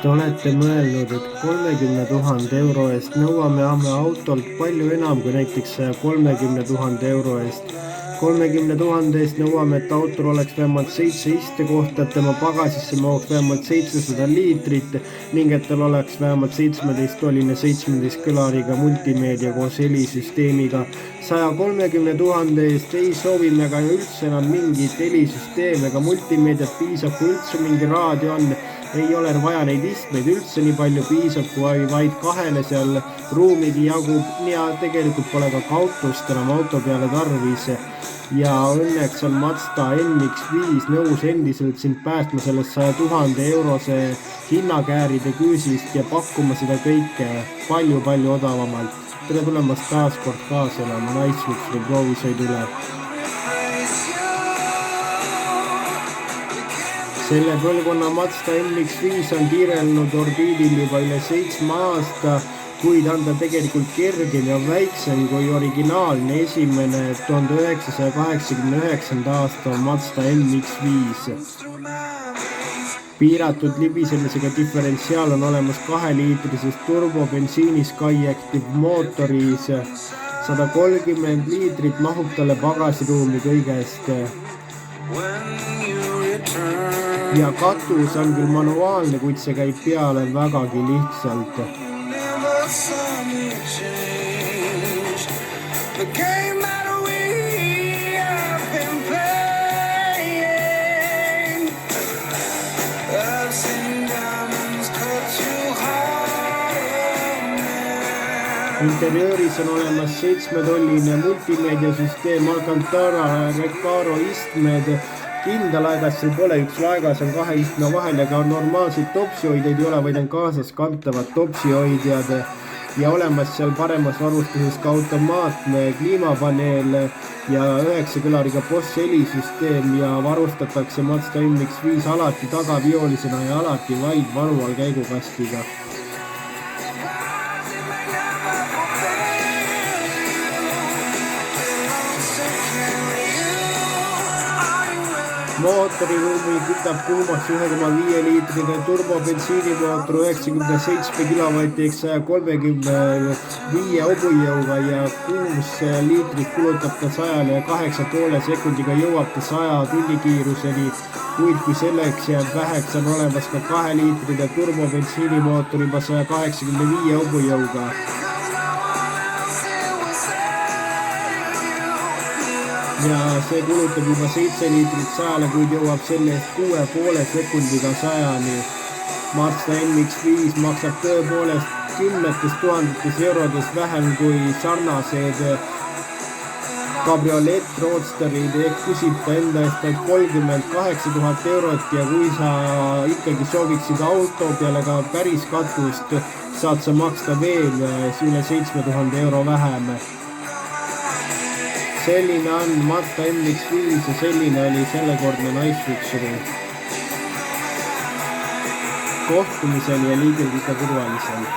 Te olete mõelnud, et 30 000 euro eest nõuame autolt palju enam kui näiteks 130 000 euro eest. 30 000 eest nõuame, et autol oleks vähemalt 7 istekohta, et tema pagasisse mahuks vähemalt 700 liitrit ning et tal oleks vähemalt 17-toline 17 kõlariga multimeedia koos helisüsteemiga. 130 000 eest ei soovi me ka üldse enam mingit helisüsteemi ega multimeediat, piisab kui üldse mingi raadio on. Ei ole vaja neid istmeid üldse nii palju, piisab kui vaid kahele seal ruumigi jagub ja tegelikult pole ka autost enam auto peale tarvis. Ja õnneks on Mazda MX-5 nõus endiselt sind päästma sellest 100 000 eurose hinnakääride küüsist ja pakkuma seda kõike palju odavamalt. Tere tulemast taas kord kaasa elama Naisvüksri proovisõidule. Selle põlvkonna Mazda MX-5 on tiirelnud orbiidil juba üle 7 aasta, kuid on ta tegelikult kergem ja väiksem kui originaalne esimene 1989. aasta Mazda MX-5. Piiratud libisemisega diferentsiaal on olemas 2-liitrises turbobensiini Skyactiv mootoris. 130 liitrit mahub talle pagasiruumi kõigest. Ja katus on küll manuaalne, kuid see käib peale vägagi lihtsalt. Interiööris on olemas 7-tolline multimeediasüsteem, Alcantara Recaro istmed. Kindalaegas seal pole, üks laegas on 2 istme vahel ja ka normaalseid topsihoidjaid ei ole, vaid on kaasas kantavad topsihoidjad ja olemas seal paremas varustuses ka automaatne kliimapaneel ja 9 kõlariga Boss helisüsteem ja varustatakse Mazda MX-5 alati tagaviolisena ja alati vaid manual käigukastiga. Mootoriruumi kütab kuumaks 1,5 liitrine turbobensiinimootor 97 kW 135 hobujõuga ja 6 liitrit kulutab ta 100 ja 8,5 sekundiga jõuab ta 100 tunnikiiruseni, kuid kui selleks jääb väheks, on olemas ka 2 liitrine turbobensiinimootor juba 185 hobujõuga. Ja see kulutab juba 7 liitrit 100, kuid jõuab selle eest 6,5 sekundiga 100-ni. Mazda MX-5 maksab tõepoolest 10 000 eurodes vähem kui sarnased kabriolett roadsterid ehk küsib ta enda eest vaid 38 000 eurot ja kui sa ikkagi sooviksid auto peale ka päris katust, saad sa maksta veel üle 7000 euro vähem. Selline on Mazda MX-5 ja selline oli sellekordne Naisvüksri. Kohtumiseni ja liigub ikka turvaliselt.